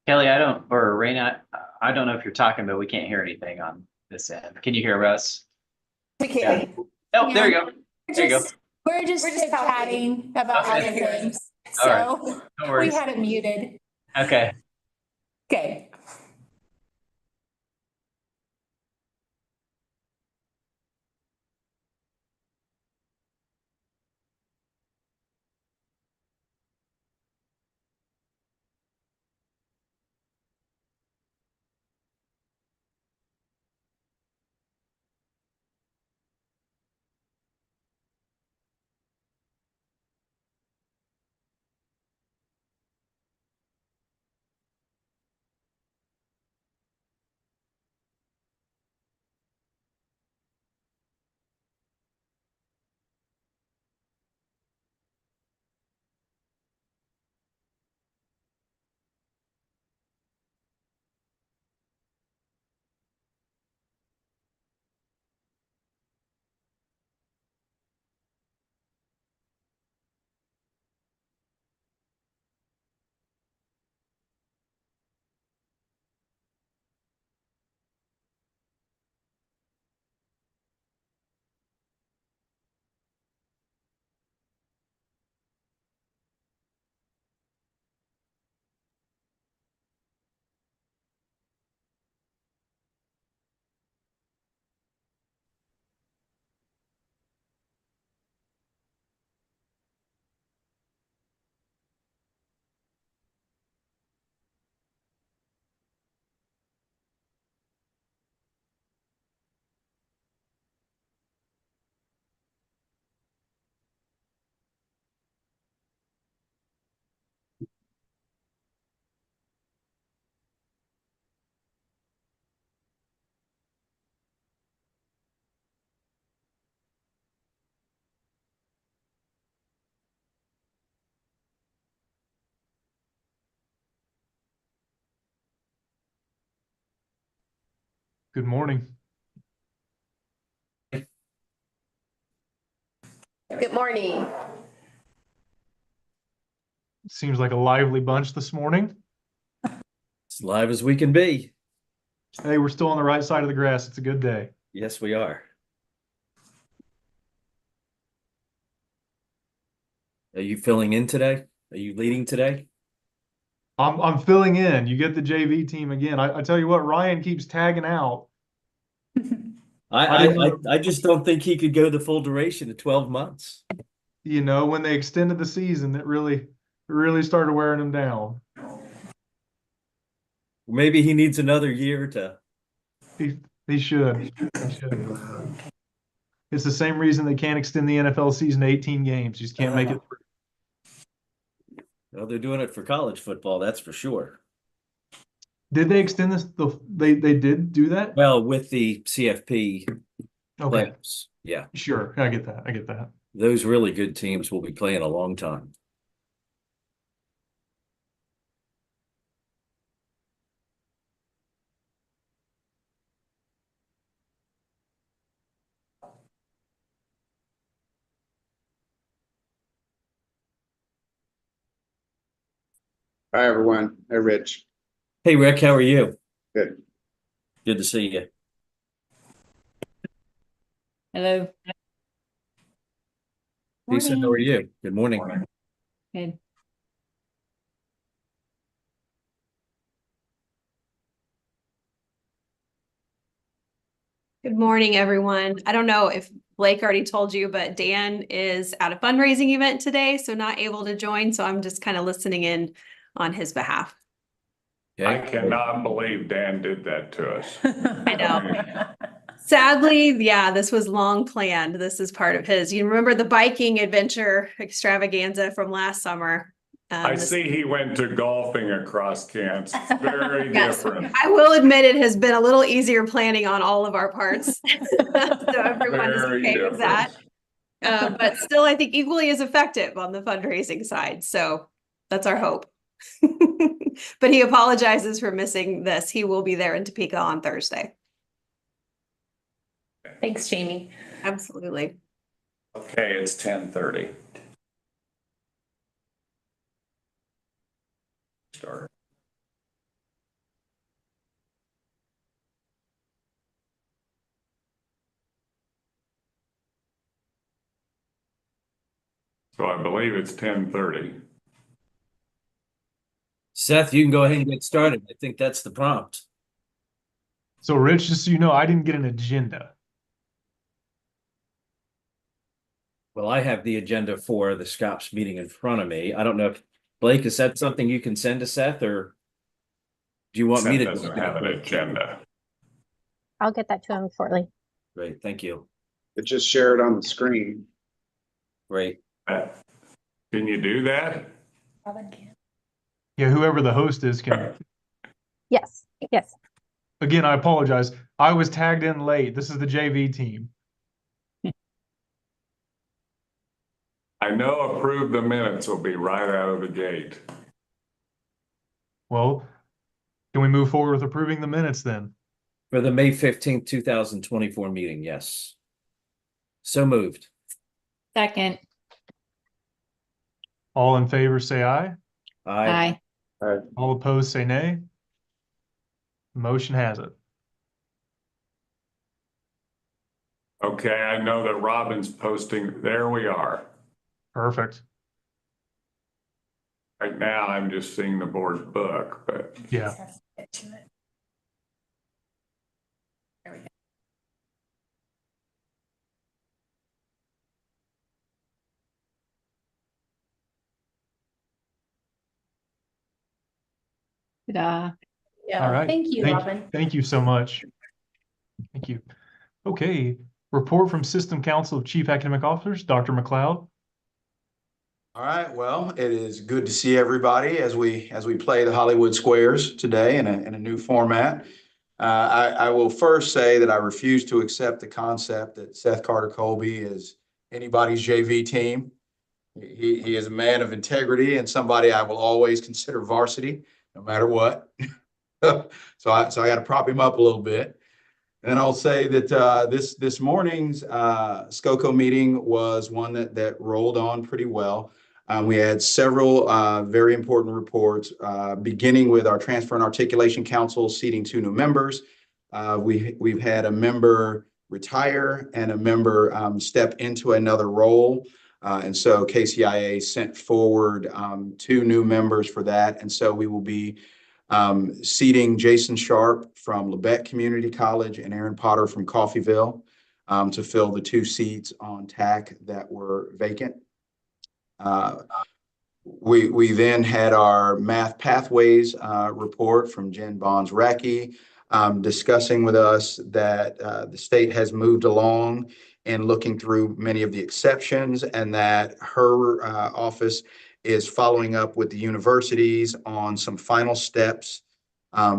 Kelly, or Raina, I don't know if you're talking, but we can't hear anything on this end. Can you hear us? We Yeah. can. Oh, there you go. We're There you go. just, we're just chatting about Okay. other things. All right. So No we worries. had it muted. Okay. Okay. Good morning. Good morning. Seems like a lively bunch this morning. As live as we can be. Hey, we're still on the right side of the grass. It's a good day. Yes, we are. Are you filling in today? Are you leading today? I'm filling in. You get the JV team again. I tell you what, Ryan keeps tagging out. I just don't think he could go the full duration of 12 months. You know, when they extended the season, it really started wearing him down. Maybe he needs another year to. He should. He should. It's the same reason they can't extend the NFL season to 18 games. You just can't make it through. Well, they're doing it for college football, that's for sure. Did they extend this? They did do that? Well, with the CFP Okay. playoffs. Yeah. Sure. I get that. I get that. Those really good teams will be playing a long time. Hi, everyone. Hi, Rich. Hey, Rick, how are you? Good. Good to see you. Hello. Lisa, how are you? Good morning. Good. Good morning, everyone. I don't know if Blake already told you, but Dan is at a fundraising event today, so not able to join. So I'm just kind of listening in on his behalf. Okay. I cannot believe Dan did that to us. I know. Sadly, yeah, this was long planned. This is part of his. You remember the biking adventure extravaganza from last summer? I see he went to golfing across Kansas. Very Yes, different. I will admit it has been a little easier planning on all of our parts. So everyone is Very okay with that. But still, I think equally as effective on the fundraising side. So that's our hope. But he apologizes for missing this. He will be there in Topeka on Thursday. Thanks, Jamie. Absolutely. Okay, it's 10:30. Start. So I believe it's 10:30. Seth, you can go ahead and get started. I think that's the prompt. So Rich, just so you know, I didn't get an agenda. Well, I have the agenda for the SCOPS meeting in front of me. I don't know if, Blake, is that something you can send to Seth, or do you want me Seth to? doesn't have an agenda. I'll get that to him shortly. Great, thank you. But just share it on the screen. Great. Can you do that? Yeah, whoever the host is can. Yes, yes. Again, I apologize. I was tagged in late. This is the JV team. I know approve the minutes will be right out of the gate. Well, can we move forward with approving the minutes then? For the May 15th, 2024 meeting, yes. So moved. Second. All in favor, say aye. Aye. Aye. All opposed, say nay. Motion has it. Okay, I know that Robin's posting, there we are. Perfect. Right now, I'm just seeing the board book, but Yeah. Ta-da. Yeah, All right. thank you, Robin. Thank you so much. Thank you. Okay. Report from System Council of Chief Academic Officers, Dr. McLeod. All right, well, it is good to see everybody as we play the Hollywood Squares today in a new format. I will first say that I refuse to accept the concept that Seth Carter Colby is anybody's JV team. He is a man of integrity and somebody I will always consider varsity, no matter what. So I got to prop him up a little bit. And I'll say that this morning's SCOCO meeting was one that rolled on pretty well. We had several very important reports, beginning with our Transfer and Articulation Council seating 2 new members. We've had a member retire and a member step into another role. And so KCIA sent forward 2 new members for that. And so we will be seating Jason Sharp from Labette Community College and Aaron Potter from Coffeyville to fill the 2 seats on TAC that were vacant. We then had our Math Pathways report from Jen Bonds-Racky discussing with us that the state has moved along in looking through many of the exceptions, and that her office is following up with the universities on some final steps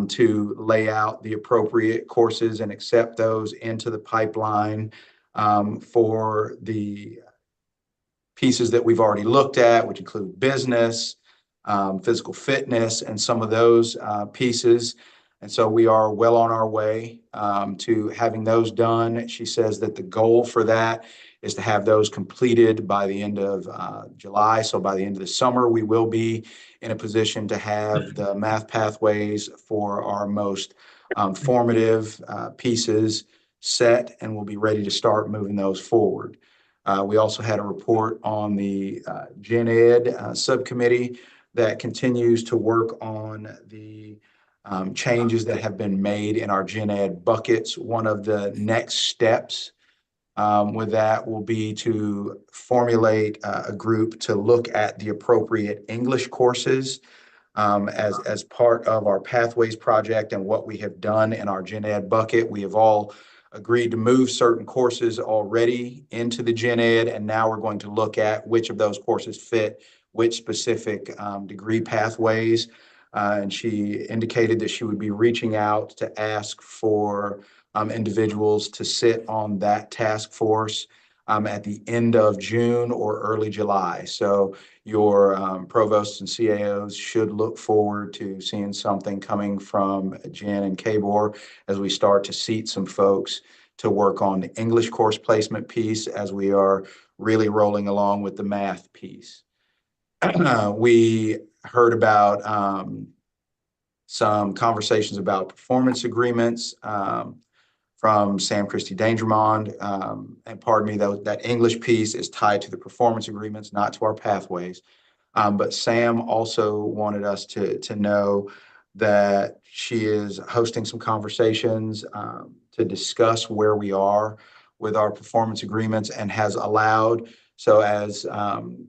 to lay out the appropriate courses and accept those into the pipeline for the pieces that we've already looked at, which include business, physical fitness, and some of those pieces. And so we are well on our way to having those done. She says that the goal for that is to have those completed by the end of July. So by the end of the summer, we will be in a position to have the Math Pathways for our most formative pieces set, and we'll be ready to start moving those forward. We also had a report on the Gen Ed subcommittee that continues to work on the changes that have been made in our Gen Ed buckets. One of the next steps with that will be to formulate a group to look at the appropriate English courses as part of our Pathways project and what we have done in our Gen Ed bucket. We have all agreed to move certain courses already into the Gen Ed, and now we're going to look at which of those courses fit which specific degree pathways. And she indicated that she would be reaching out to ask for individuals to sit on that task force at the end of June or early July. So your provosts and CAOs should look forward to seeing something coming from Jen and KBOR as we start to seat some folks to work on the English course placement piece as we are really rolling along with the math piece. We heard about some conversations about performance agreements from Sam Christie Dangermond. And pardon me, though, that English piece is tied to the performance agreements, not to our pathways. But Sam also wanted us to know that she is hosting some conversations to discuss where we are with our performance agreements, and has allowed, so as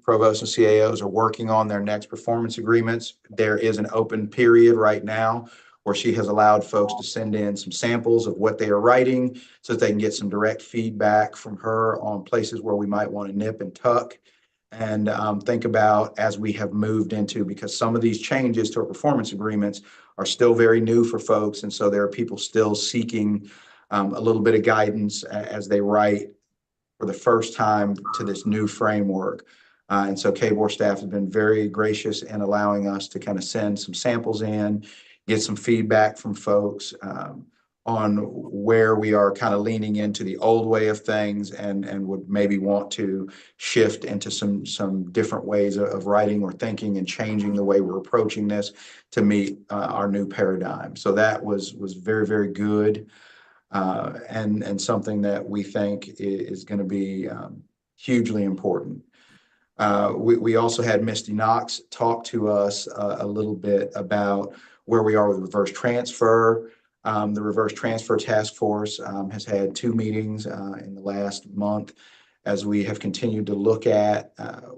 provosts and CAOs are working on their next performance agreements, there is an open period right now where she has allowed folks to send in some samples of what they are writing so that they can get some direct feedback from her on places where we might want to nip and tuck. And think about, as we have moved into, because some of these changes to our performance agreements are still very new for folks. And so there are people still seeking a little bit of guidance as they write for the first time to this new framework. And so KBOR staff has been very gracious in allowing us to kind of send some samples in, get some feedback from folks on where we are kind of leaning into the old way of things, and would maybe want to shift into some different ways of writing or thinking and changing the way we're approaching this to meet our new paradigm. So that was very, very good. And something that we think is going to be hugely important. We also had Misty Knox talk to us a little bit about where we are with reverse transfer. The reverse transfer task force has had 2 meetings in the last month as we have continued to look at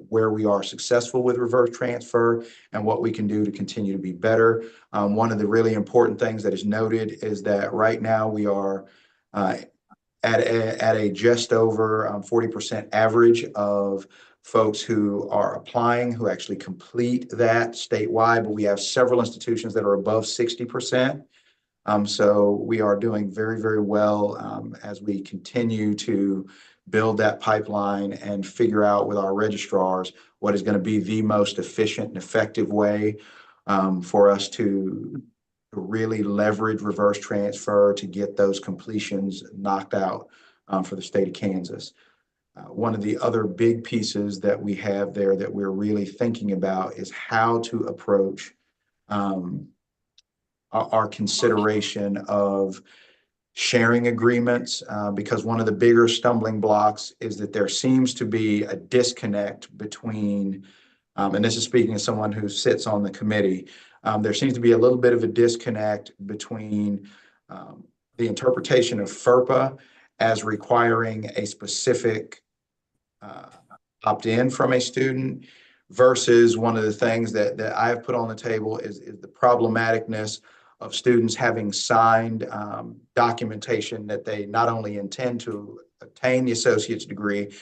where we are successful with reverse transfer and what we can do to continue to be better. One of the really important things that is noted is that right now we are at a just over 40% average of folks who are applying who actually complete that statewide, but we have several institutions that are above 60%. So we are doing very, very well as we continue to build that pipeline and figure out with our registrars what is going to be the most efficient and effective way for us to really leverage reverse transfer to get those completions knocked out for the state of Kansas. One of the other big pieces that we have there that we're really thinking about is how to approach our consideration of sharing agreements, because one of the bigger stumbling blocks is that there seems to be a disconnect between, and this is speaking as someone who sits on the committee, there seems to be a little bit of a disconnect between the interpretation of FERPA as requiring a specific opt-in from a student versus one of the things that I have put on the table is the problematicness of students having signed documentation that they not only intend to obtain the associate's degree,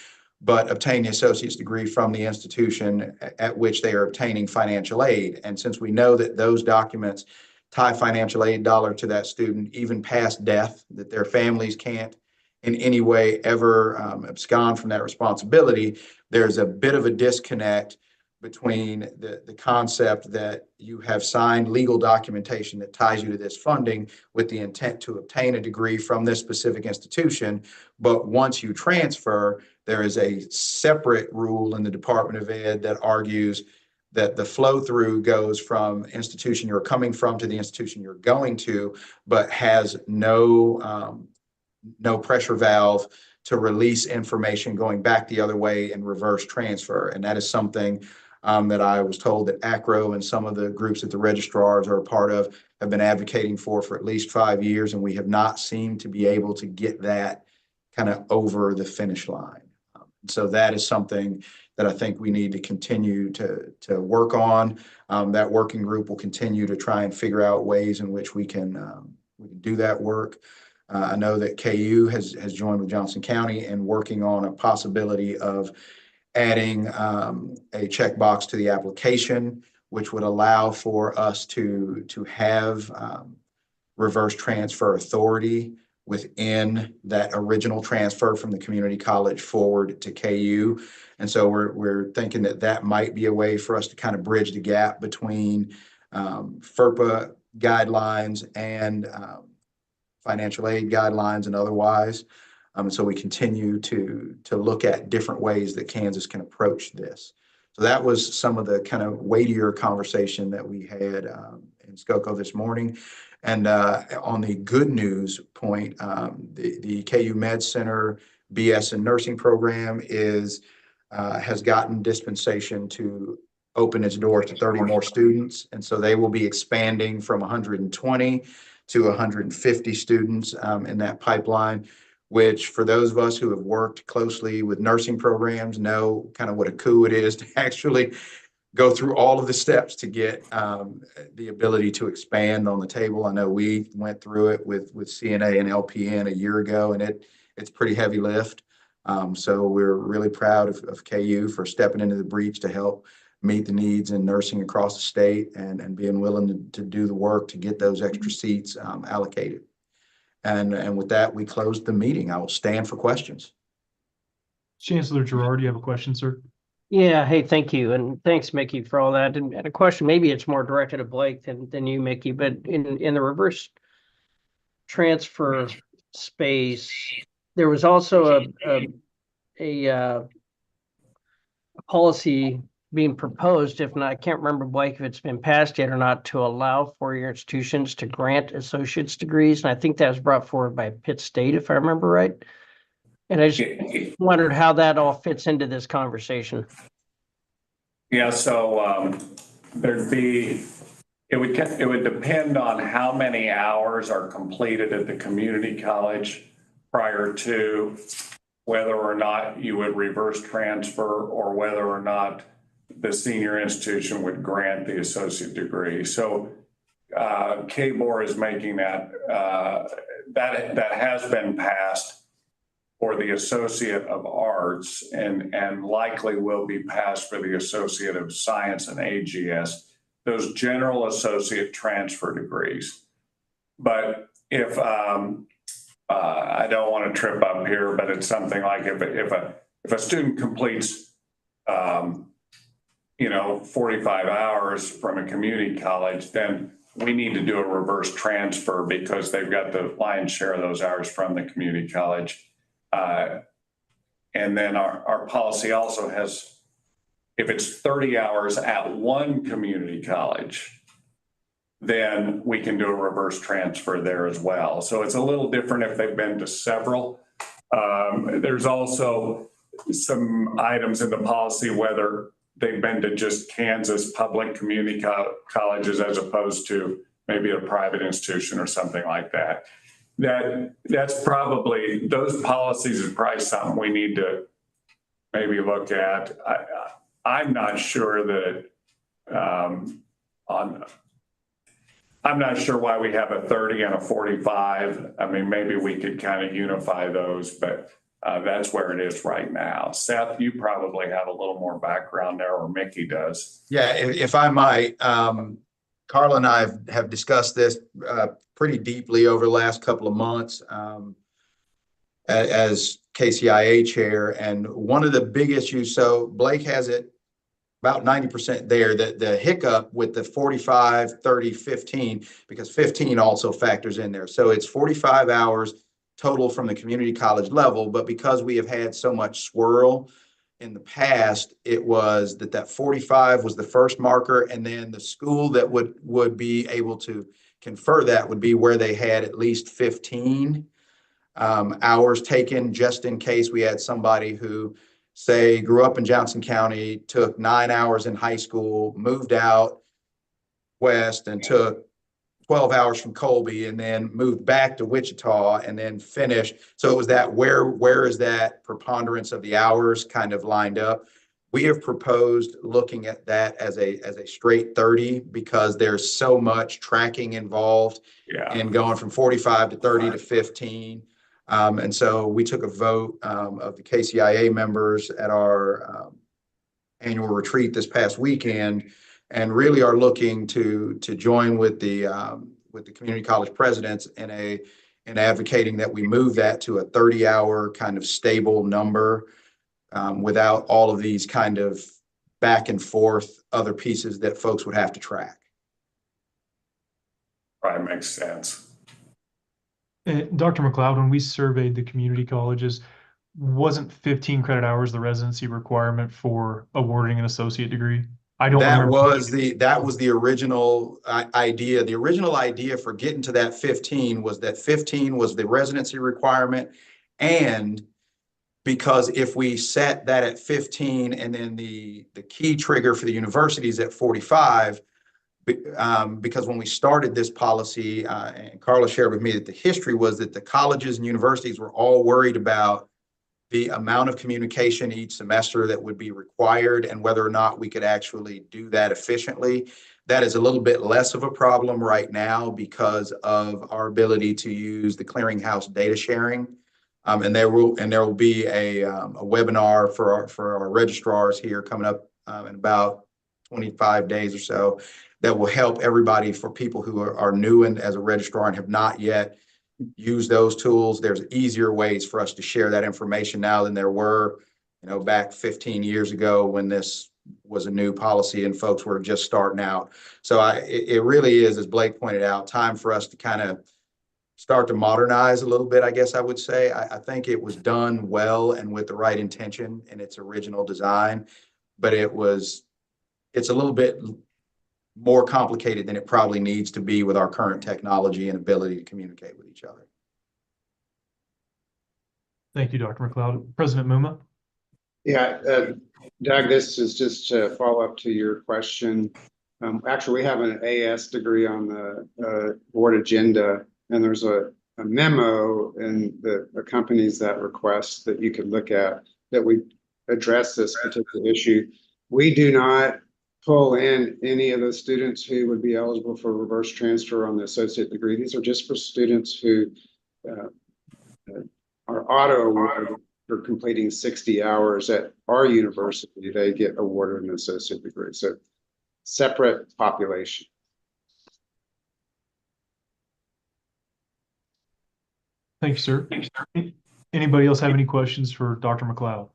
but obtain the associate's degree from the institution at which they are obtaining financial aid. And since we know that those documents tie financial aid dollar to that student, even past death, that their families can't in any way ever abscond from that responsibility, there's a bit of a disconnect between the concept that you have signed legal documentation that ties you to this funding with the intent to obtain a degree from this specific institution. But once you transfer, there is a separate rule in the Department of Ed that argues that the flow through goes from institution you're coming from to the institution you're going to, but has no pressure valve to release information going back the other way in reverse transfer. And that is something that I was told that ACRO and some of the groups that the registrars are a part of have been advocating for at least 5 years, and we have not seemed to be able to get that kind of over the finish line. So that is something that I think we need to continue to work on. That working group will continue to try and figure out ways in which we can do that work. I know that KU has joined with Johnson County and working on a possibility of adding a checkbox to the application, which would allow for us to have reverse transfer authority within that original transfer from the community college forward to KU. And so we're thinking that might be a way for us to kind of bridge the gap between FERPA guidelines and financial aid guidelines and otherwise. So we continue to look at different ways that Kansas can approach this. So that was some of the kind of weightier conversation that we had in SCOCO this morning. And on the good news point, the KU Med Center BS in nursing program has gotten dispensation to open its doors to 30 more students. And so they will be expanding from 120 to 150 students in that pipeline, which for those of us who have worked closely with nursing programs know kind of what a coup it is to actually go through all of the steps to get the ability to expand on the table. I know we went through it with CNA and LPN a year ago, and it's pretty heavy lift. So we're really proud of KU for stepping into the breach to help meet the needs in nursing across the state and being willing to do the work to get those extra seats allocated. And with that, we closed the meeting. I will stand for questions. Chancellor Girard, you have a question, sir? Yeah, hey, thank you. And thanks, Mickey, for all that. And a question, maybe it's more directed at Blake than you, Mickey, but in the reverse transfer space, there was also a policy being proposed, if not, I can't remember, Blake, if it's been passed yet or not, to allow four-year institutions to grant associate's degrees. And I think that was brought forward by Pitt State, if I remember right. And I just wondered how that all fits into this conversation. Yeah, so it would depend on how many hours are completed at the community college prior to whether or not you would reverse transfer or whether or not the senior institution would grant the associate degree. So KBOR is making that has been passed for the Associate of Arts and likely will be passed for the Associate of Science and AGS, those general associate transfer degrees. But if I don't want to trip up here, but it's something like if a student completes 45 hours from a community college, then we need to do a reverse transfer because they've got the lion's share of those hours from the community college. And then our policy also has, if it's 30 hours at one community college, then we can do a reverse transfer there as well. So it's a little different if they've been to several. There's also some items in the policy, whether they've been to just Kansas public community colleges as opposed to maybe a private institution or something like that. That's probably, those policies is probably something we need to maybe look at. I'm not sure that I'm not sure why we have a 30 and a 45. I mean, maybe we could kind of unify those, but that's where it is right now. Seth, you probably have a little more background there, or Mickey does. Yeah, if I might, Carla and I have discussed this pretty deeply over the last couple of months as KCIA chair. And one of the big issues, so Blake has it about 90% there, the hiccup with the 45, 30, 15, because 15 also factors in there. So it's 45 hours total from the community college level, but because we have had so much swirl in the past, it was that 45 was the first marker, and then the school that would be able to confer that would be where they had at least 15 hours taken, just in case we had somebody who, say, grew up in Johnson County, took 9 hours in high school, moved out west and took 12 hours from Colby, and then moved back to Wichita and then finished. So it was that where is that preponderance of the hours kind of lined up? We have proposed looking at that as a straight 30 because there's so much tracking involved in going from 45 to 30 to 15. And so we took a vote of the KCIA members at our annual retreat this past weekend, and really are looking to join with the community college presidents in advocating that we move that to a 30-hour kind of stable number without all of these kind of back and forth other pieces that folks would have to track. Right, makes sense. Dr. McLeod, when we surveyed the community colleges, wasn't 15 credit hours the residency requirement for awarding an associate degree? I don't That remember. was the original idea. The original idea for getting to that 15 was that 15 was the residency requirement. And because if we set that at 15 and then the key trigger for the universities at 45, because when we started this policy, and Carla shared with me that the history was that the colleges and universities were all worried about the amount of communication each semester that would be required and whether or not we could actually do that efficiently. That is a little bit less of a problem right now because of our ability to use the clearinghouse data sharing. And there will be a webinar for our registrars here coming up in about 25 days or so that will help everybody, for people who are new and as a registrar and have not yet use those tools. There's easier ways for us to share that information now than there were, back 15 years ago when this was a new policy and folks were just starting out. So it really is, as Blake pointed out, time for us to kind of start to modernize a little bit, I guess I would say. I think it was done well and with the right intention in its original design, but it's a little bit more complicated than it probably needs to be with our current technology and ability to communicate with each other. Thank you, Dr. McLeod. President Muma? Yeah, Doug, this is just a follow-up to your question. Actually, we have an AS degree on the board agenda, and there's a memo in the companies that request that you could look at that we address this particular issue. We do not pull in any of those students who would be eligible for reverse transfer on the associate degree. These are just for students who are auto-awarded for completing 60 hours at our university. They get awarded an associate degree. So separate population. Thank you, sir. Anybody else have any questions for Dr. McLeod?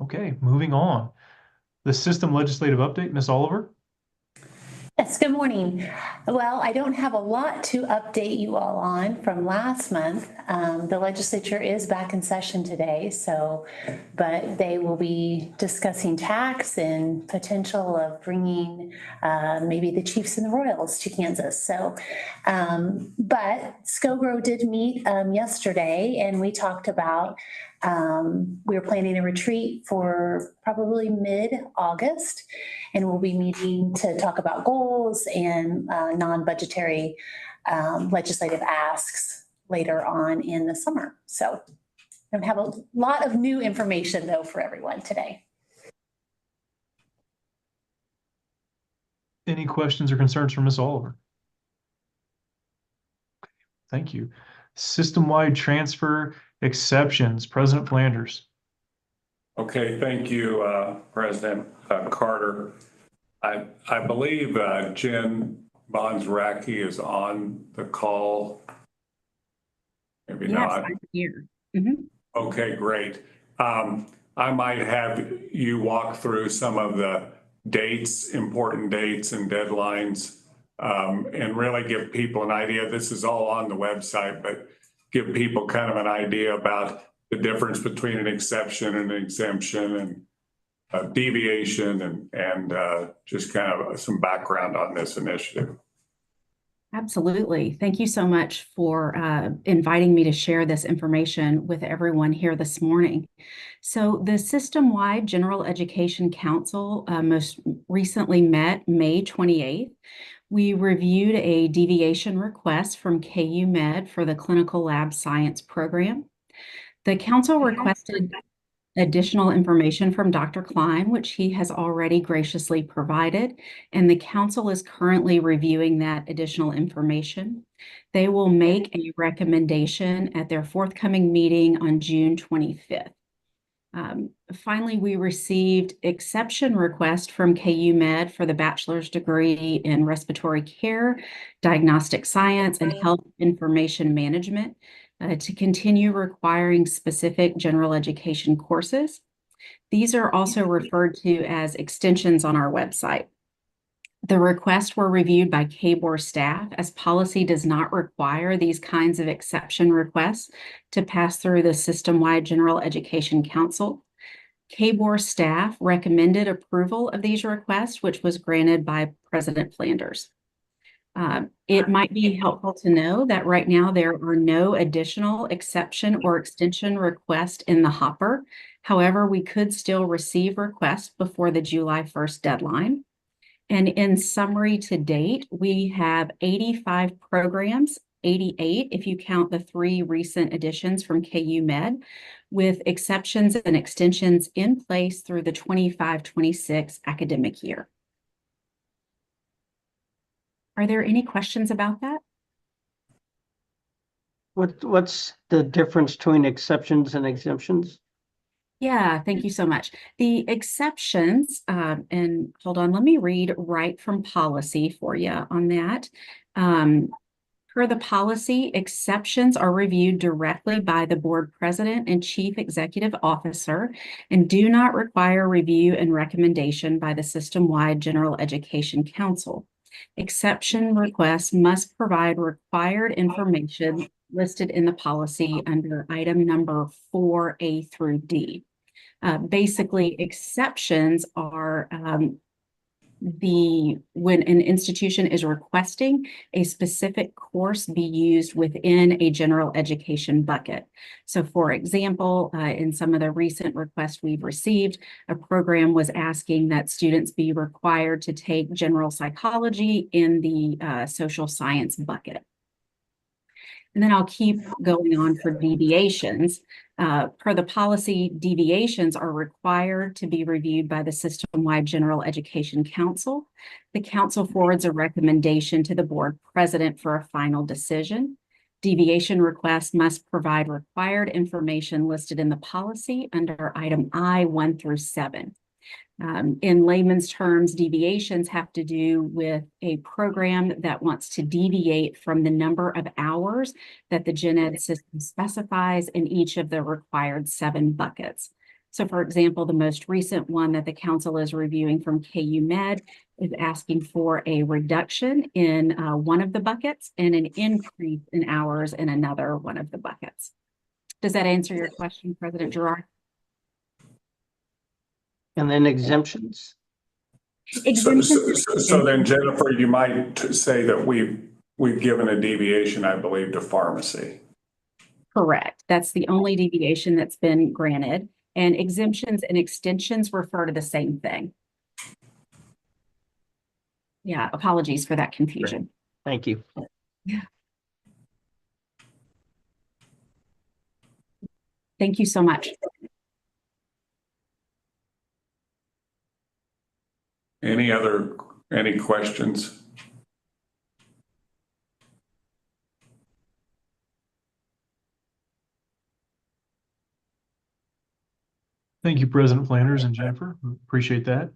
Okay, moving on. The system legislative update, Ms. Oliver? Yes, good morning. Well, I don't have a lot to update you all on from last month. The legislature is back in session today, but they will be discussing tax and potential of bringing maybe the Chiefs and the Royals to Kansas. But SCOGRO did meet yesterday, and we talked about we were planning a retreat for probably mid-August, and we'll be meeting to talk about goals and non-budgetary legislative asks later on in the summer. So I have a lot of new information, though, for everyone today. Any questions or concerns for Ms. Oliver? Thank you. System-wide transfer exceptions, President Flanders. Okay, thank you, President Carter. I believe Jen Bonzraki is on the call. Maybe not. I'm here. Okay, great. I might have you walk through some of the dates, important dates and deadlines, and really give people an idea. This is all on the website, but give people kind of an idea about the difference between an exception and an exemption and deviation and just kind of some background on this initiative. Absolutely. Thank you so much for inviting me to share this information with everyone here this morning. So the System-Wide General Education Council most recently met May 28th. We reviewed a deviation request from KU Med for the Clinical Lab Science program. The council requested additional information from Dr. Klein, which he has already graciously provided, and the council is currently reviewing that additional information. They will make a recommendation at their forthcoming meeting on June 25th. Finally, we received exception request from KU Med for the bachelor's degree in respiratory care, diagnostic science, and health information management to continue requiring specific general education courses. These are also referred to as extensions on our website. The requests were reviewed by KBOR staff, as policy does not require these kinds of exception requests to pass through the system-wide General Education Council. KBOR staff recommended approval of these requests, which was granted by President Flanders. It might be helpful to know that right now there are no additional exception or extension requests in the hopper. However, we could still receive requests before the July 1st deadline. And in summary to date, we have 85 programs, 88 if you count the 3 recent additions from KU Med, with exceptions and extensions in place through the 25-26 academic year. Are there any questions about that? What's the difference between exceptions and exemptions? Yeah, thank you so much. The exceptions, and hold on, let me read right from policy for you on that. Per the policy, exceptions are reviewed directly by the board president and chief executive officer and do not require review and recommendation by the system-wide General Education Council. Exception requests must provide required information listed in the policy under item number 4A through D. Basically, exceptions are when an institution is requesting a specific course be used within a general education bucket. So for example, in some of the recent requests we've received, a program was asking that students be required to take general psychology in the social science bucket. And then I'll keep going on for deviations. Per the policy, deviations are required to be reviewed by the system-wide General Education Council. The council forwards a recommendation to the board president for a final decision. Deviation requests must provide required information listed in the policy under item I 1 through 7. In layman's terms, deviations have to do with a program that wants to deviate from the number of hours that the gen ed system specifies in each of the required 7 buckets. So for example, the most recent one that the council is reviewing from KU Med is asking for a reduction in one of the buckets and an increase in hours in another one of the buckets. Does that answer your question, President Gerard? And then exemptions? So then, Jennifer, you might say that we've given a deviation, I believe, to pharmacy. Correct. That's the only deviation that's been granted. And exemptions and extensions refer to the same thing. Yeah, apologies for that confusion. Thank you. Yeah. Thank you so much. Any questions? Thank you, President Flanders and Jennifer. Appreciate that.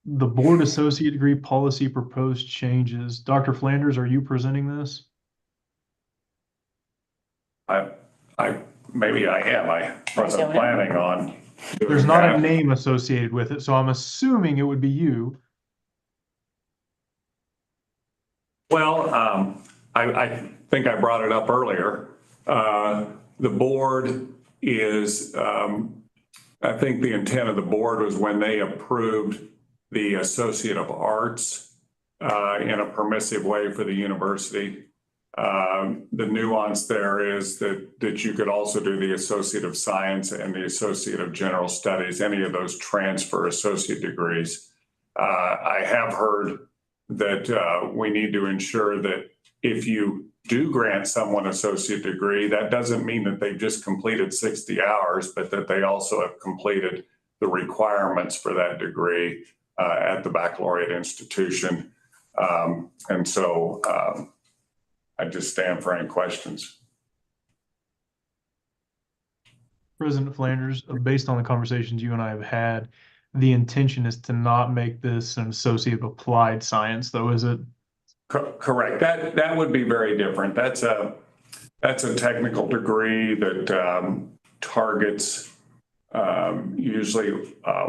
The board associate degree policy proposed changes. Dr. Flanders, are you presenting this? Maybe I am. I wasn't planning on. There's not a name associated with it, so I'm assuming it would be you. Well, I think I brought it up earlier. The board is, I think the intent of the board was when they approved the Associate of Arts in a permissive way for the university. The nuance there is that you could also do the Associate of Science and the Associate of General Studies, any of those transfer associate degrees. I have heard that we need to ensure that if you do grant someone an associate degree, that doesn't mean that they've just completed 60 hours, but that they also have completed the requirements for that degree at the baccalaureate institution. And so I just stand for any questions. President Flanders, based on the conversations you and I have had, the intention is to not make this an associate of applied science, though, is it? Correct. That would be very different. That's a technical degree that targets usually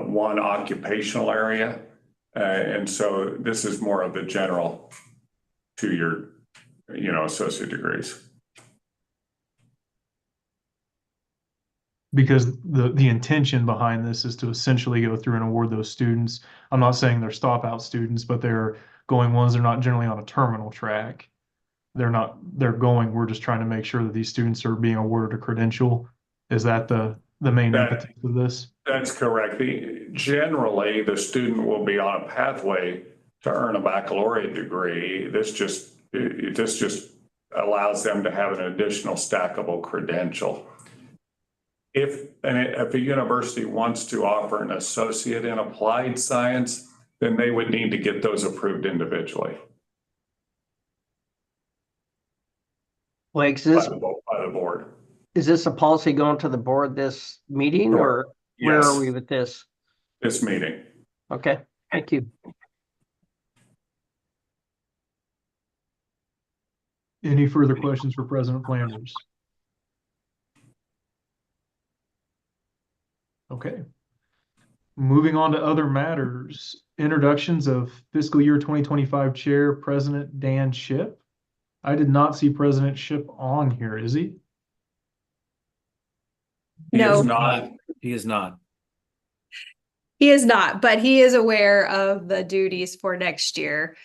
one occupational area. And so this is more of the general 2-year, associate degrees. Because the intention behind this is to essentially go through and award those students. I'm not saying they're stop out students, but they're going ones, they're not generally on a terminal track. They're going, we're just trying to make sure that these students are being awarded a credential. Is that the main impetus of this? That's correct. Generally, the student will be on a pathway to earn a baccalaureate degree. This just allows them to have an additional stackable credential. If a university wants to offer an associate in applied science, then they would need to get those approved individually Blake, by the board. is this a policy going to the board this meeting, or where Yes. are we with this? This meeting. Okay, thank you. Any further questions for President Flanders? Okay. Moving on to other matters, introductions of fiscal year 2025 Chair President Dan Shipp. I did not see President Shipp on here, is he? He No. is not. He is not. He is not, but he is aware of the duties for next year.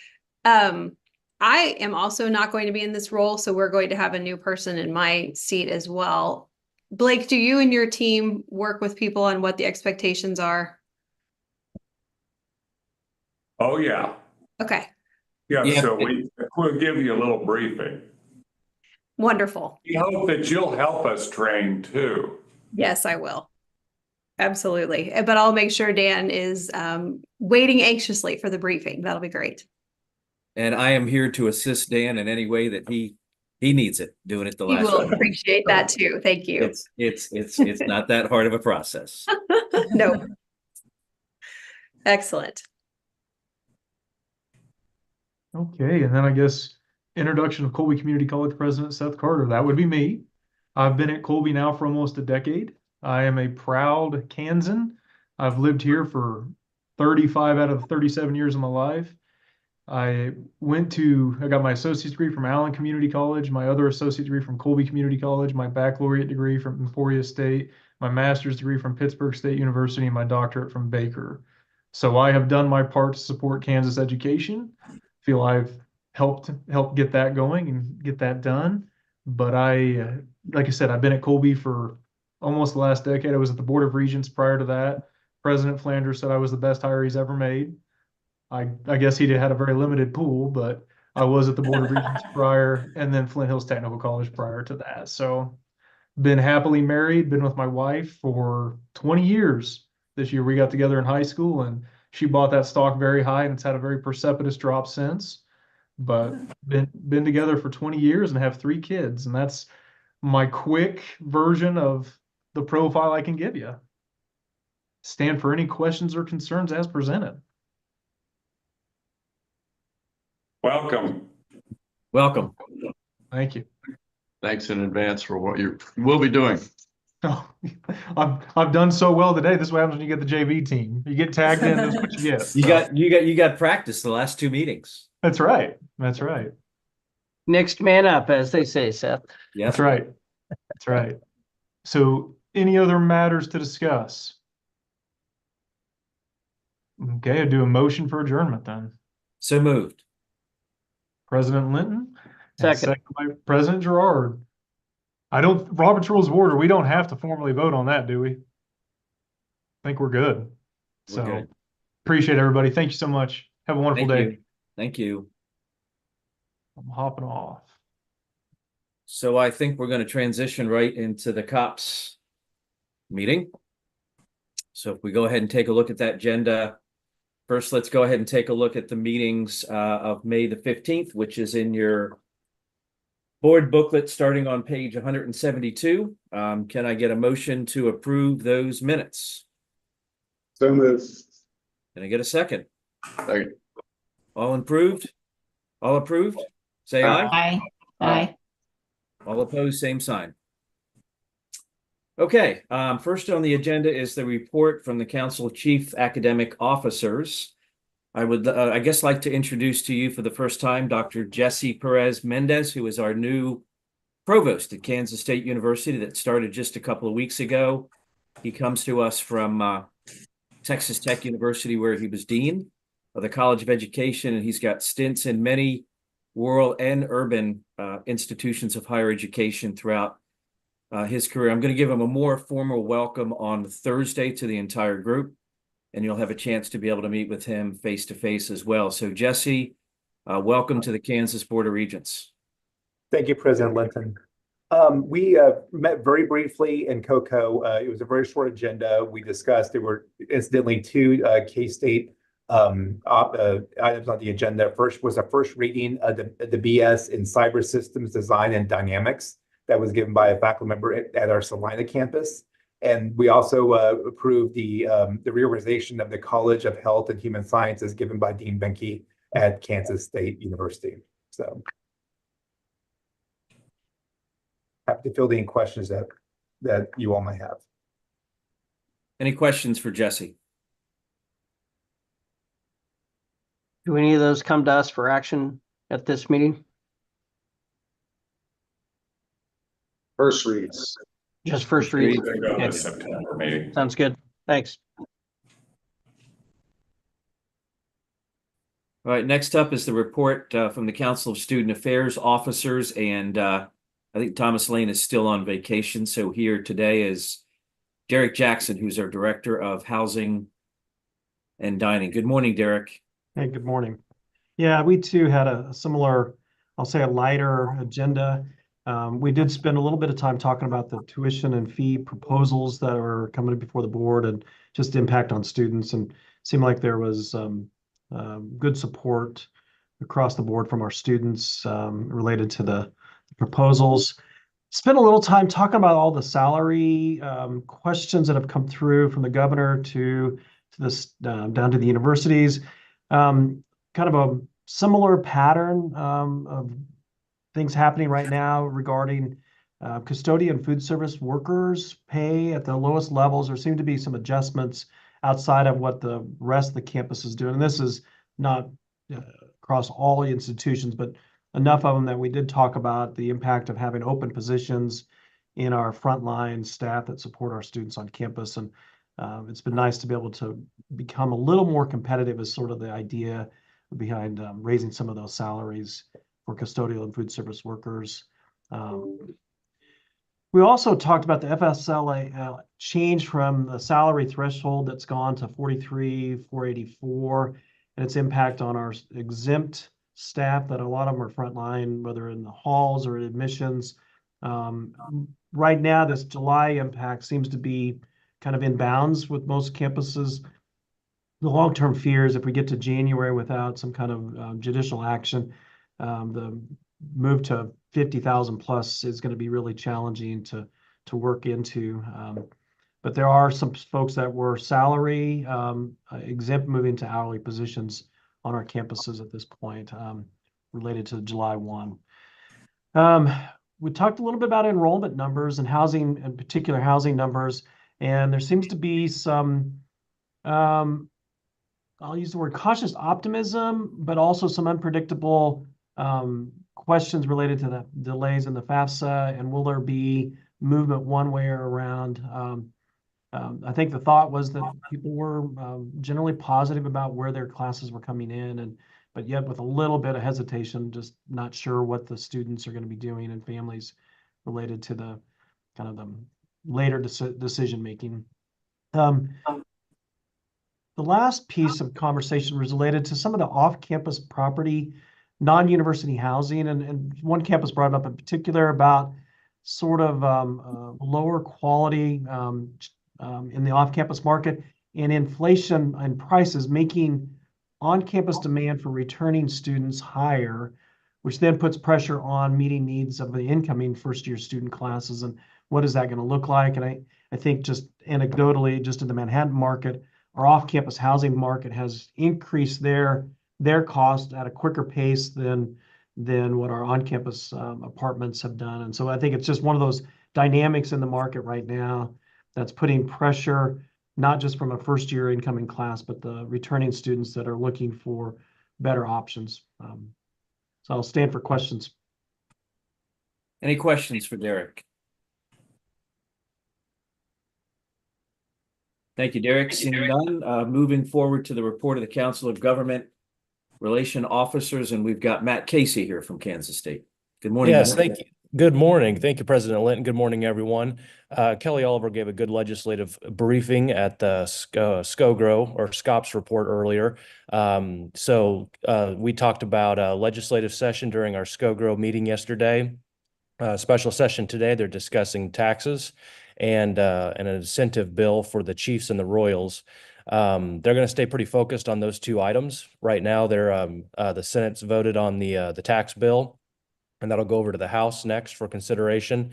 I am also not going to be in this role, so we're going to have a new person in my seat as well. Blake, do you and your team work with people on what the expectations are? Oh, yeah. Okay, Yeah, Yeah. so we'll give you a little briefing. wonderful. We hope that you'll help us train too. Yes, I will. Absolutely. But I'll make sure Dan is waiting anxiously for the briefing. That'll be great. And I am here to assist Dan in any way that he needs it, doing it the He last will time. appreciate that too. Thank you. It's not that hard of a process. No. Excellent. Okay, and then I guess introduction of Colby Community College President Seth Carter. That would be me. I've been at Colby now for almost a decade. I am a proud Kansan. I've lived here for 35 out of 37 years of my life. I got my associate's degree from Allen Community College, my other associate degree from Colby Community College, my baccalaureate degree from Emporia State, my master's degree from Pittsburgh State University, and my doctorate from Baker. So I have done my part to support Kansas education. Feel I've helped get that going and get that done. But like I said, I've been at Colby for almost the last decade. I was at the Board of Regents prior to that. President Flanders said I was the best hire he's ever made. I guess he had a very limited pool, but I was at the Board of Regents prior, and then Flint Hills Technical College prior to that. So been happily married, been with my wife for 20 years. This year we got together in high school, and she bought that stock very high, and it's had a very precipitous drop since. But been together for 20 years and have 3 kids, and that's my quick version of the profile I can give you. Stand for any questions or concerns as presented. Welcome. Welcome. Thank you. Thanks in advance for what you will be doing. Oh, I've done so well today. This is what happens when you get the JV team. You get tagged in, that's what you get. You got practice the last 2 meetings. That's right. That's right. Next man up, as they say, Seth. Yeah. That's right. That's right. So any other matters to discuss? Okay, I'd do a motion for adjournment then. So moved. President Linton. and Second. by President Gerard. Robert's Rules of Order, we don't have to formally vote on that, do we? I think we're good. We're So good. appreciate everybody. Thank you so much. Have a wonderful Thank day. you. Thank you. I'm hopping off. So I think we're going to transition right into the COPS meeting. So if we go ahead and take a look at that agenda. First, let's go ahead and take a look at the meetings of May the 15th, which is in your board booklet starting on page 172. Can I get a motion to approve those minutes? So moved. Can I get a second? Second. All approved? All approved? Say aye. Aye. Aye. All opposed, same sign. Okay, first on the agenda is the report from the Council of Chief Academic Officers. I would, I guess, like to introduce to you for the first time, Dr. Jesse Perez Mendez, who is our new provost at Kansas State University that started just a couple of weeks ago. He comes to us from Texas Tech University, where he was dean of the College of Education, and he's got stints in many rural and urban institutions of higher education throughout his career. I'm going to give him a more formal welcome on Thursday to the entire group, and you'll have a chance to be able to meet with him face to face as well. So Jesse, welcome to the Kansas Board of Regents. Thank you, President Linton. We met very briefly in Cocoa. It was a very short agenda. We discussed, there were incidentally two K-State items on the agenda. First was a first reading of the BS in Cyber Systems Design and Dynamics that was given by a faculty member at our Salina campus. And we also approved the reorganization of the College of Health and Human Sciences given by Dean Benke at Kansas State University. So happy to field any questions that you all might have. Any questions for Jesse? Do any of those come to us for action at this meeting? First reads. Just first read? They go to Okay. the September meeting. Sounds good. Thanks. All right, next up is the report from the Council of Student Affairs officers, and I think Thomas Lane is still on vacation, so here today is Derek Jackson, who's our Director of Housing and Dining. Good morning, Derek. Hey, good morning. Yeah, we too had a similar, I'll say a lighter agenda. We did spend a little bit of time talking about the tuition and fee proposals that are coming before the board and just the impact on students, and seemed like there was good support across the board from our students related to the proposals. Spent a little time talking about all the salary questions that have come through from the governor to this down to the universities. Kind of a similar pattern of things happening right now regarding custodian food service workers pay at the lowest levels. There seem to be some adjustments outside of what the rest of the campus is doing. And this is not across all the institutions, but enough of them that we did talk about the impact of having open positions in our frontline staff that support our students on campus. And it's been nice to be able to become a little more competitive is sort of the idea behind raising some of those salaries for custodial and food service workers. We also talked about the FSLA change from the salary threshold that's gone to $43,484 and its impact on our exempt staff, that a lot of them are frontline, whether in the halls or admissions. Right now, this July impact seems to be kind of in bounds with most campuses. The long-term fear is if we get to January without some kind of judicial action, the move to 50,000 plus is going to be really challenging to work into. But there are some folks that were salary exempt moving to hourly positions on our campuses at this point related to July 1. We talked a little bit about enrollment numbers and housing, in particular housing numbers, and there seems to be some, I'll use the word cautious optimism, but also some unpredictable questions related to the delays in the FAFSA, and will there be movement one way or around? I think the thought was that people were generally positive about where their classes were coming in, but yet with a little bit of hesitation, just not sure what the students are going to be doing and families related to the kind of the later decision making. The last piece of conversation was related to some of the off-campus property, non-university housing, and one campus brought up in particular about sort of lower quality in the off-campus market and inflation and prices making on-campus demand for returning students higher, which then puts pressure on meeting needs of the incoming first-year student classes. And what is that going to look like? And I think just anecdotally, just in the Manhattan market, our off-campus housing market has increased their cost at a quicker pace than what our on-campus apartments have done. And so I think it's just one of those dynamics in the market right now that's putting pressure not just from a first-year incoming class, but the returning students that are looking for better options. So I'll stand for questions. Any questions for Derek? Thank you, Derek. Seeing none, moving forward to the report of the Council of Government Relation Officers, and we've got Matt Casey here from Kansas State. Good morning. Yes, Matt. thank you. Good morning. Thank you, President Linton. Good morning, everyone. Kelly Oliver gave a good legislative briefing at the SCOGRO or SCOPS report earlier. We talked about a legislative session during our SCOGRO meeting yesterday. Special session today, they're discussing taxes and an incentive bill for the Chiefs and the Royals. They're going to stay pretty focused on those two items. Right now, the Senate's voted on the tax bill, and that'll go over to the House next for consideration.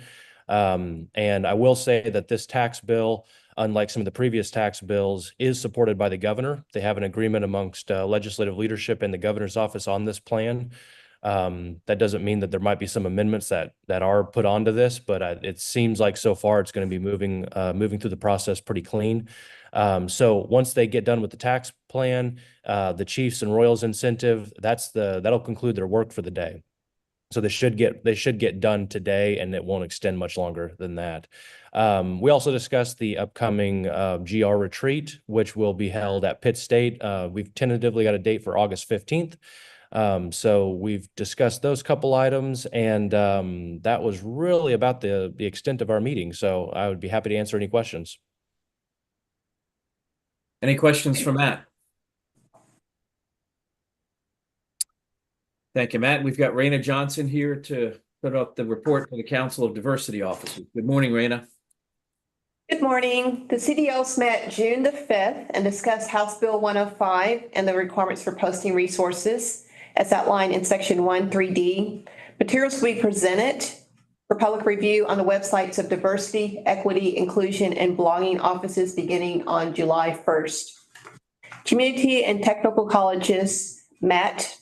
And I will say that this tax bill, unlike some of the previous tax bills, is supported by the governor. They have an agreement amongst legislative leadership and the governor's office on this plan. That doesn't mean that there might be some amendments that are put onto this, but it seems like so far it's going to be moving through the process pretty clean. So once they get done with the tax plan, the Chiefs and Royals incentive, that'll conclude their work for the day. So they should get done today, and it won't extend much longer than that. We also discussed the upcoming GR retreat, which will be held at Pitt State. We've tentatively got a date for August 15th. So we've discussed those couple items, and that was really about the extent of our meeting. So I would be happy to answer any questions. Any questions for Matt? Thank you, Matt. We've got Raina Johnson here to put up the report for the Council of Diversity Officers. Good morning, Raina. Good morning. The CDOs met June the 5th and discussed House Bill 105 and the requirements for posting resources as outlined in Section 1(3)D. Materials will be presented for public review on the websites of Diversity, Equity, Inclusion, and Belonging offices beginning on July 1st. Community and technical colleges met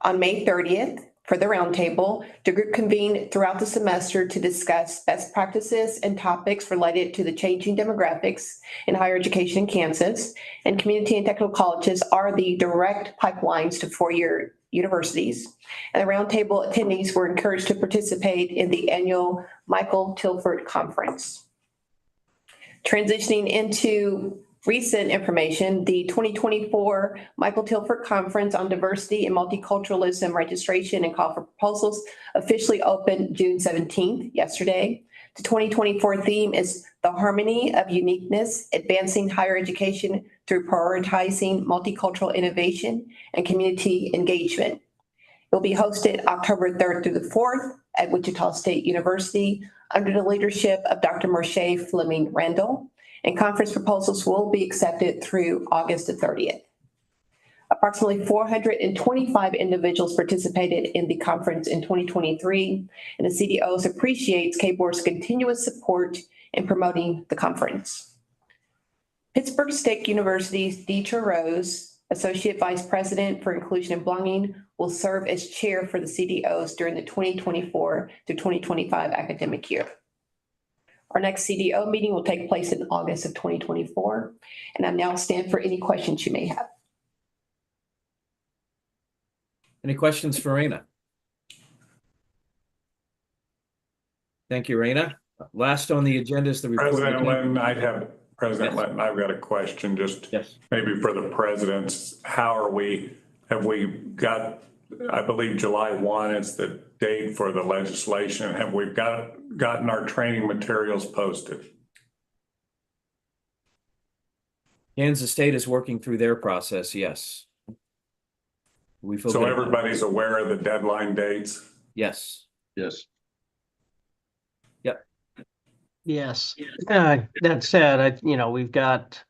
on May 30th for the roundtable. The group convened throughout the semester to discuss best practices and topics related to the changing demographics in higher education in Kansas. And community and technical colleges are the direct pipelines to four-year universities. And the roundtable attendees were encouraged to participate in the annual Michael Tilford Conference. Transitioning into recent information, the 2024 Michael Tilford Conference on Diversity and Multiculturalism registration and call for proposals officially opened June 17th, yesterday. The 2024 theme is The Harmony of Uniqueness, Advancing Higher Education through Prioritizing Multicultural Innovation and Community Engagement. It will be hosted October 3rd through the 4th at Wichita State University under the leadership of Dr. Moshe Fleming Randall. And conference proposals will be accepted through August the 30th. Approximately 425 individuals participated in the conference in 2023, and the CDOs appreciates KBOR's continuous support in promoting the conference. Pittsburgh State University's Deetra Rose, Associate Vice President for Inclusion and Belonging, will serve as chair for the CDOs during the 2024 to 2025 academic year. Our next CDO meeting will take place in August of 2024, and I now stand for any questions you may have. Any questions for Raina? Thank you, Raina. Last on the agenda is the report. President Linton, I've got a question, just maybe for the presidents. Have we got, I believe July 1 is the date for the legislation. Have we gotten our training materials posted? Kansas State is working through their process, yes. So everybody's aware of the deadline dates? Yes. Yes. Yep. Yes. That said, we've got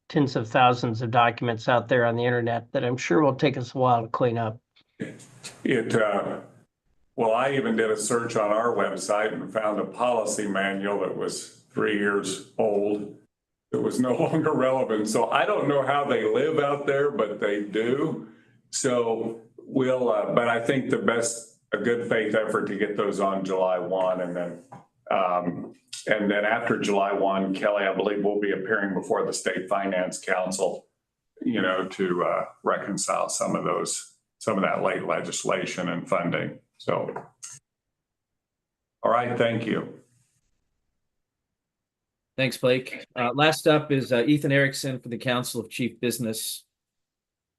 tens of thousands of documents out there on the internet that I'm sure will take us a while to clean up. Well, I even did a search on our website and found a policy manual that was 3 years old. It was no longer relevant. So I don't know how they live out there, but they do. So but I think a good faith effort to get those on July 1 and then And then after July 1, Kelly, I believe will be appearing before the State Finance Council, to reconcile some of that late legislation and funding. So, all right, thank you. Thanks, Blake. Last up is Ethan Erickson for the Council of Chief Business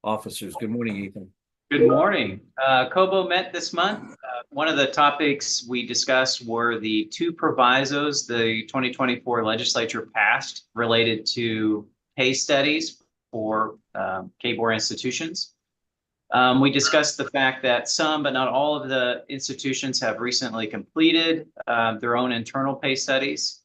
Officers. Good morning, Ethan. Good morning. COBO met this month. One of the topics we discussed were the 2 provisos the 2024 legislature passed related to pay studies for KBOR institutions. We discussed the fact that some, but not all of the institutions have recently completed their own internal pay studies.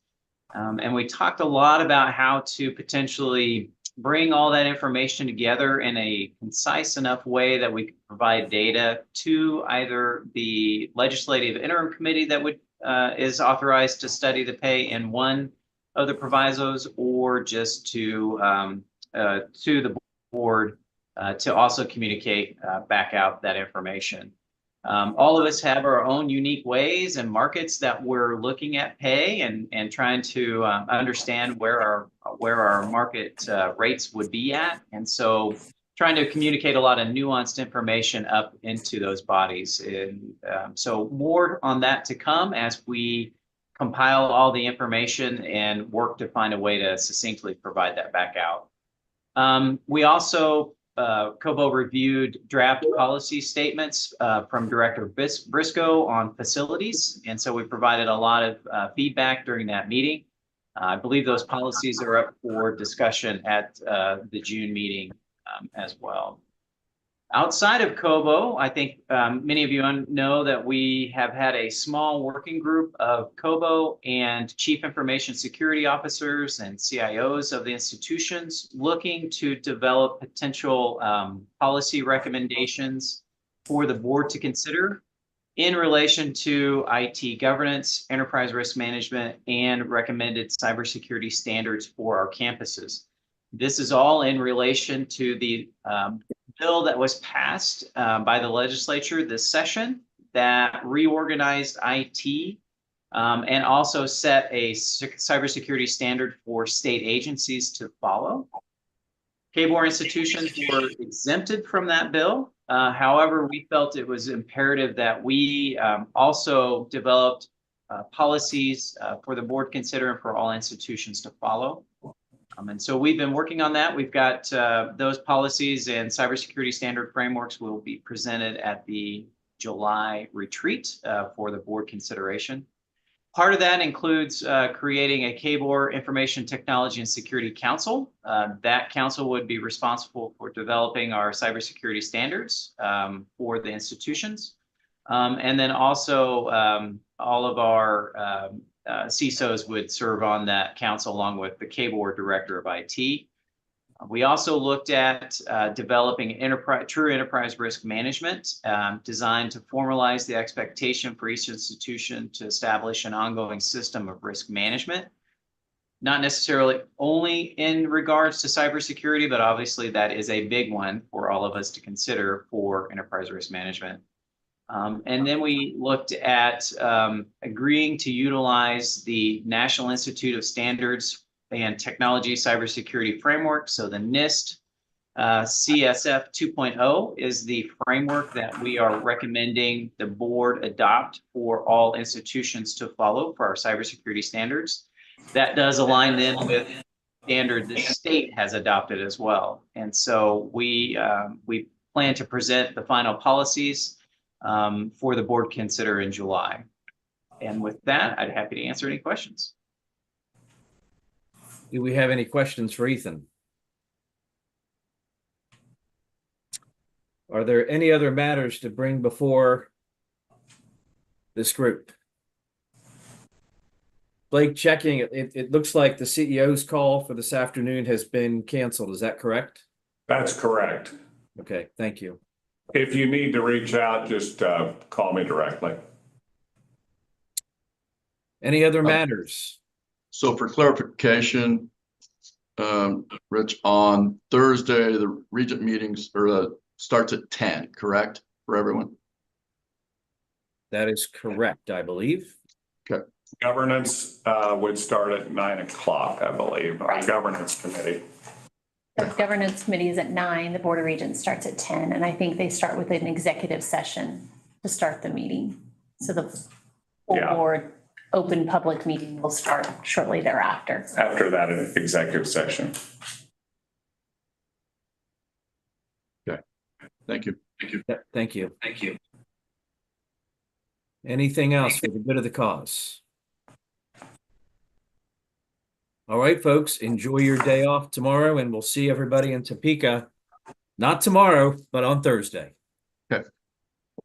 And we talked a lot about how to potentially bring all that information together in a concise enough way that we can provide data to either the legislative interim committee that is authorized to study the pay in one of the provisos, or just to the board to also communicate back out that information. All of us have our own unique ways and markets that we're looking at pay and trying to understand where our market rates would be at. And so trying to communicate a lot of nuanced information up into those bodies. And so more on that to come as we compile all the information and work to find a way to succinctly provide that back out. We also COBO reviewed draft policy statements from Director Briscoe on facilities. And so we provided a lot of feedback during that meeting. I believe those policies are up for discussion at the June meeting as well. Outside of COBO, I think many of you know that we have had a small working group of COBO and Chief Information Security Officers and CIOs of the institutions looking to develop potential policy recommendations for the board to consider in relation to IT governance, enterprise risk management, and recommended cybersecurity standards for our campuses. This is all in relation to the bill that was passed by the legislature this session that reorganized IT and also set a cybersecurity standard for state agencies to follow. KBOR institutions were exempted from that bill. However, we felt it was imperative that we also developed policies for the board to consider and for all institutions to follow. And so we've been working on that. We've got those policies and cybersecurity standard frameworks will be presented at the July retreat for the board consideration. Part of that includes creating a KBOR Information Technology and Security Council. That council would be responsible for developing our cybersecurity standards for the institutions. And then also all of our CISOs would serve on that council along with the KBOR Director of IT. We also looked at developing true enterprise risk management designed to formalize the expectation for each institution to establish an ongoing system of risk management, not necessarily only in regards to cybersecurity, but obviously that is a big one for all of us to consider for enterprise risk management. And then we looked at agreeing to utilize the National Institute of Standards and Technology Cybersecurity Framework. So the NIST CSF 2.0 is the framework that we are recommending the board adopt for all institutions to follow for our cybersecurity standards. That does align then with standard the state has adopted as well. And so we plan to present the final policies for the board to consider in July. And with that, I'd be happy to answer any questions. Do we have any questions for Ethan? Are there any other matters to bring before this group? Blake, checking, it looks like the CEO's call for this afternoon has been canceled. Is that correct? That's correct. Okay, thank you. If you need to reach out, just call me directly. Any other matters? So for clarification, Rich, on Thursday, the Regent meetings starts at 10, correct, for everyone? That is correct, I believe. Okay. Governance would start at 9 o'clock, I believe, our governance committee. The governance committee is at 9, the Board of Regents starts at 10, and I think they start with an executive session to start the meeting. So the full Yeah. board open public meeting will start shortly thereafter. After that executive session. Okay, thank you. Thank you. Thank you. Anything else for the good of the cause? All right, folks, enjoy your day off tomorrow, and we'll see everybody in Topeka. Not tomorrow, but on Thursday.